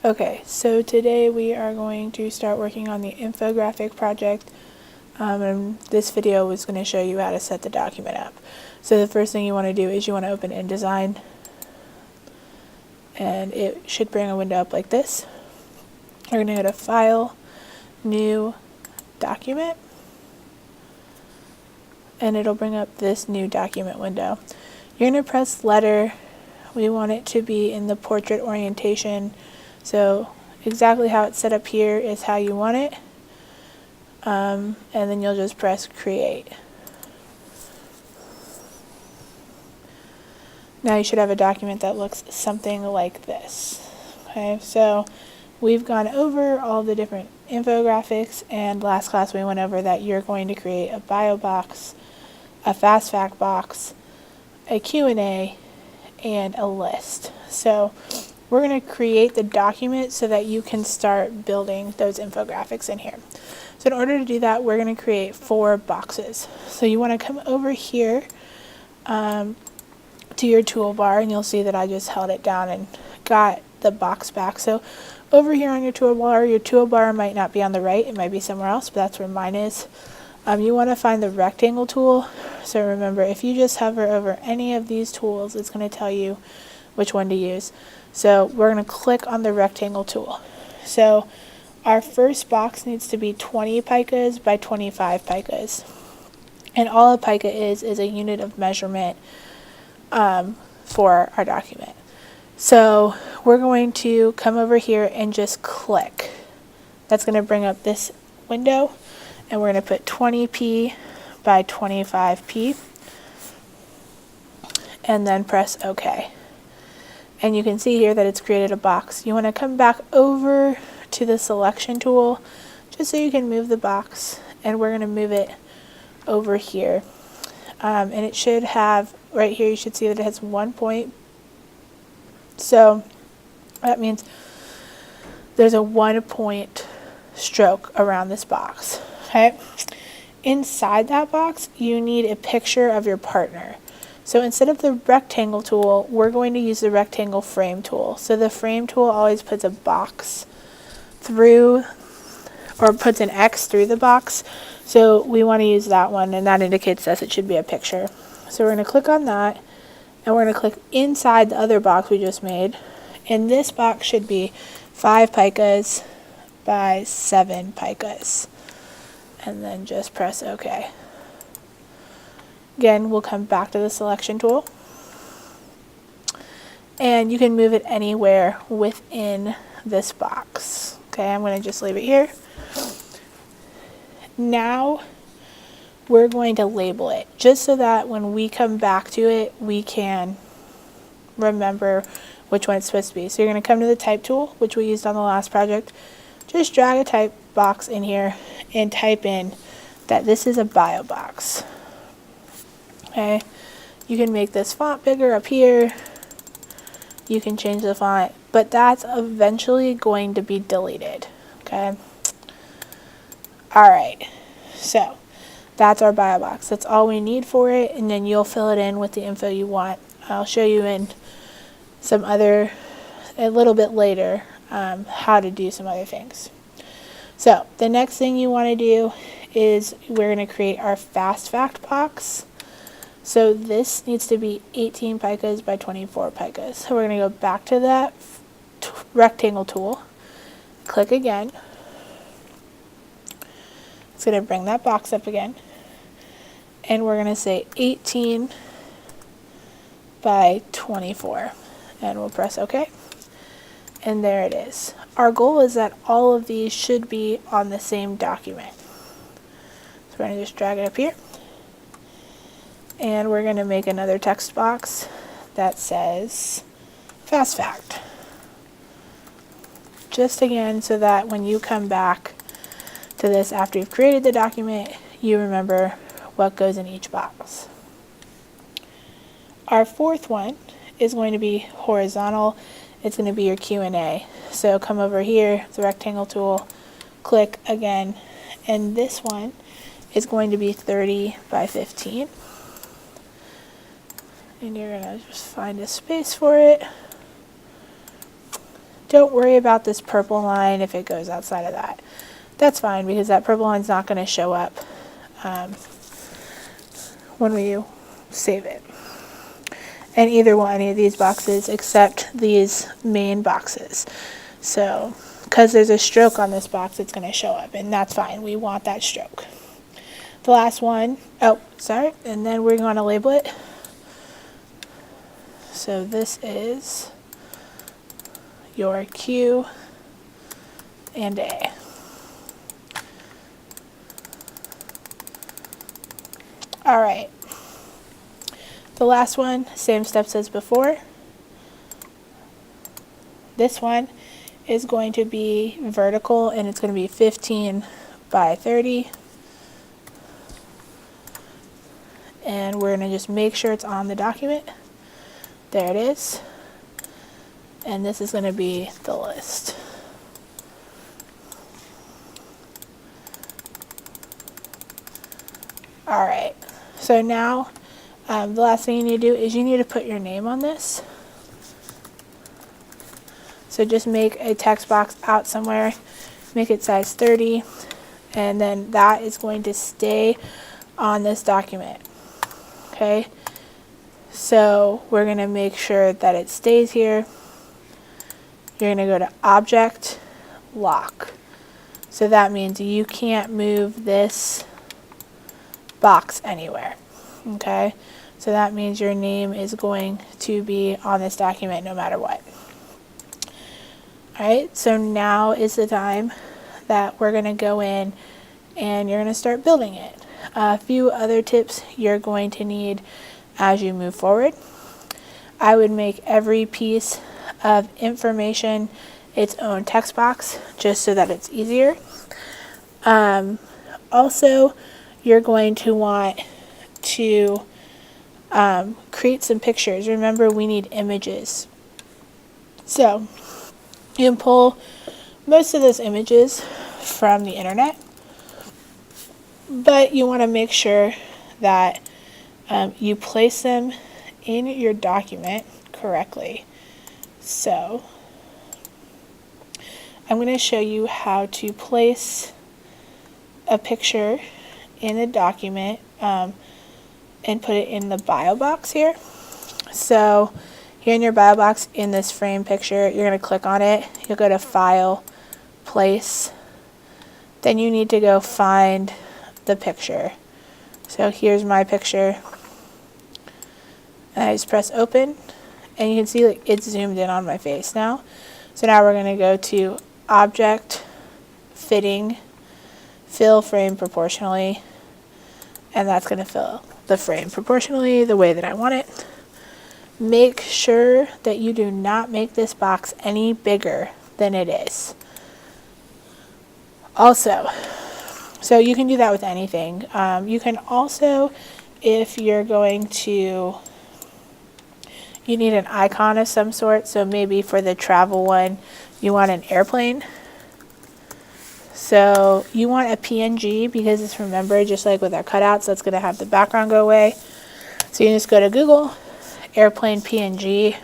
Okay, so today we are going to start working on the infographic project, and this video is going to show you how to set the document up. So the first thing you want to do is you want to open InDesign, and it should bring a window up like this. We're going to go to File, New, Document, and it'll bring up this new document window. You're going to press Letter. We want it to be in the portrait orientation. So exactly how it's set up here is how you want it, and then you'll just press Create. Now you should have a document that looks something like this. Okay, so we've gone over all the different infographics, and last class we went over that you're going to create a bio box, a fast fact box, a Q&A, and a list. So we're going to create the document so that you can start building those infographics in here. So in order to do that, we're going to create 4 boxes. So you want to come over here to your toolbar, and you'll see that I just held it down and got the box back. So over here on your toolbar might not be on the right, it might be somewhere else, but that's where mine is. You want to find the rectangle tool. So remember, if you just hover over any of these tools, it's going to tell you which one to use. So we're going to click on the rectangle tool. So our first box needs to be 20 picas by 25 picas. And all a pica is a unit of measurement for our document. So we're going to come over here and just click. That's going to bring up this window, and we're going to put 20p by 25p, and then press OK. And you can see here that it's created a box. You want to come back over to the selection tool just so you can move the box, and we're going to move it over here. And it should have, right here, you should see that it has 1 point. So that means there's a 1 point stroke around this box. Okay. Inside that box, you need a picture of your partner. So instead of the rectangle tool, we're going to use the rectangle frame tool. So the frame tool always puts a box through, or puts an X through the box. So we want to use that one, and that indicates that it should be a picture. So we're going to click on that, and we're going to click inside the other box we just made. And this box should be 5 picas by 7 picas. And then just press OK. Again, we'll come back to the selection tool, and you can move it anywhere within this box. Okay, I'm going to just leave it here. Now we're going to label it, just so that when we come back to it, we can remember which one it's supposed to be. So you're going to come to the type tool, which we used on the last project. Just drag a type box in here and type in that this is a bio box. Okay, you can make this font bigger up here. You can change the font, but that's eventually going to be deleted. Okay. All right. So that's our bio box. That's all we need for it, and then you'll fill it in with the info you want. I'll show you in a little bit later how to do some other things. So the next thing you want to do is we're going to create our fast fact box. So this needs to be 18 picas by 24 picas. So we're going to go back to that rectangle tool, click again. It's going to bring that box up again, and we're going to say 18 by 24, and we'll press OK. And there it is. Our goal is that all of these should be on the same document. So we're going to just drag it up here. And we're going to make another text box that says fast fact. Just again, so that when you come back to this after you've created the document, you remember what goes in each box. Our fourth one is going to be horizontal. It's going to be your Q&A. So come over here, the rectangle tool, click again, and this one is going to be 30 by 15. And you're going to just find a space for it. Don't worry about this purple line if it goes outside of that. That's fine because that purple line's not going to show up when we save it. And either one, any of these boxes except these main boxes. So, because there's a stroke on this box, it's going to show up, and that's fine. We want that stroke. The last one, oh, sorry, and then we're going to label it. So this is your Q and A. All right. The last one, same steps as before. This one is going to be vertical, and it's going to be 15 by 30. And we're going to just make sure it's on the document. There it is. And this is going to be the list. All right. So now the last thing you need to do is you need to put your name on this. So just make a text box out somewhere, make it size 30, and then that is going to stay on this document. Okay, so we're going to make sure that it stays here. You're going to go to Object, Lock. So that means you can't move this box anywhere. Okay, so that means your name is going to be on this document no matter what. Alright, so now is the time that we're going to go in and you're going to start building it. A few other tips you're going to need as you move forward. I would make every piece of information its own text box just so that it's easier. Also, you're going to want to create some pictures. Remember, we need images. So you can pull most of those images from the internet, but you want to make sure that you place them in your document correctly. So I'm going to show you how to place a picture in the document and put it in the bio box here. So here in your bio box, in this frame picture, you're going to click on it. You'll go to File, Place. Then you need to go find the picture. So here's my picture. And I just press Open, and you can see like it's zoomed in on my face now. So now we're going to go to Object, Fitting, Fill Frame Proportionally, and that's going to fill the frame proportionally the way that I want it. Make sure that you do not make this box any bigger than it is. Also, so you can do that with anything. You can also, if you're going to, you need an icon of some sort, so maybe for the travel one, you want an airplane. So you want a PNG because it's, remember, just like with our cutouts, that's going to have the background go away. So you just go to Google, airplane PNG,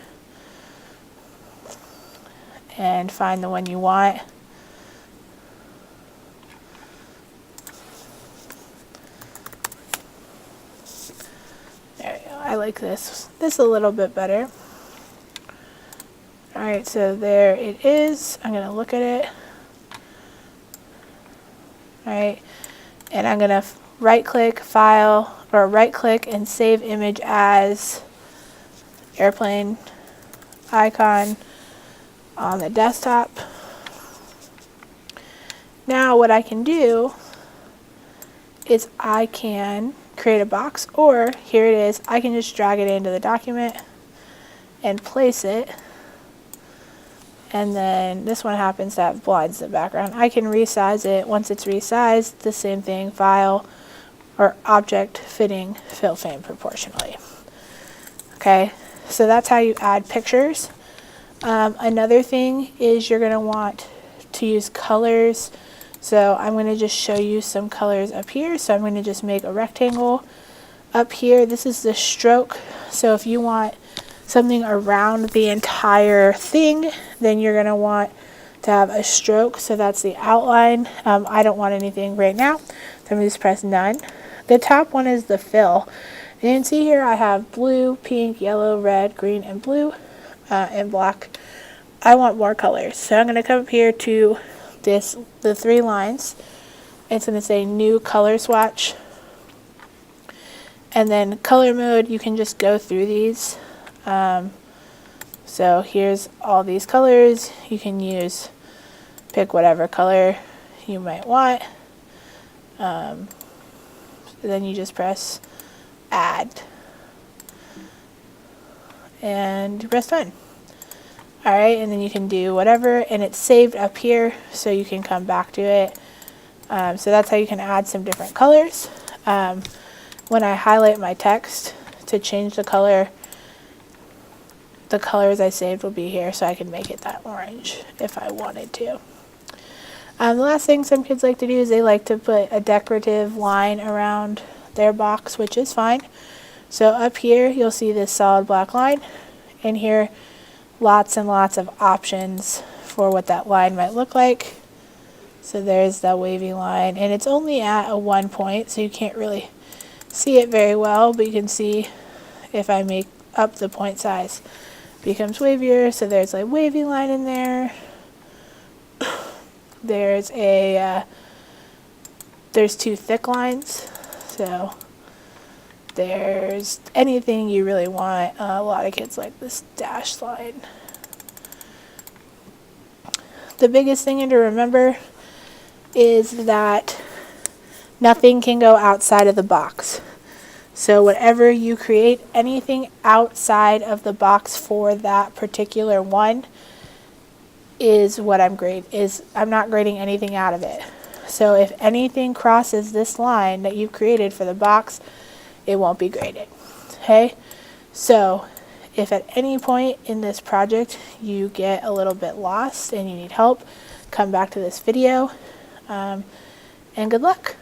and find the one you want. There we go. I like this. This a little bit better. Alright, so there it is. I'm going to look at it. Alright, and I'm going to right click, File, or right click and save image as airplane icon on the desktop. Now what I can do is I can create a box, or here it is, I can just drag it into the document and place it, and then this one happens to have blinds in the background. I can resize it. Once it's resized, the same thing, File or Object, Fitting, Fill Frame Proportionally. Okay, so that's how you add pictures. Another thing is you're going to want to use colors. So I'm going to just show you some colors up here. So I'm going to just make a rectangle up here. This is the stroke. So if you want something around the entire thing, then you're going to want to have a stroke, so that's the outline. I don't want anything right now, so I'm going to just press none. The top one is the fill. You can see here I have blue, pink, yellow, red, green, and blue, and black. I want more colors, so I'm going to come up here to the 3 lines. It's going to say new color swatch, and then color mode, you can just go through these. So here's all these colors. You can pick whatever color you might want. Then you just press add and you press done. Alright, and then you can do whatever, and it's saved up here so you can come back to it. So that's how you can add some different colors. When I highlight my text to change the colors I saved will be here, so I can make it that orange if I wanted to. The last thing some kids like to do is they like to put a decorative line around their box, which is fine. So up here you'll see this solid black line, and here lots and lots of options for what that line might look like. So there's that wavy line, and it's only at a 1 point, so you can't really see it very well, but you can see if I make up the point size, it becomes wavier. So there's a wavy line in there. There's 2 thick lines, so there's anything you really want. A lot of kids like this dash line. The biggest thing to remember is that nothing can go outside of the box. So whatever you create, anything outside of the box for that particular one is what I'm not grading anything out of it. So if anything crosses this line that you've created for the box, it won't be graded. Okay? So if at any point in this project you get a little bit lost and you need help, come back to this video, and good luck.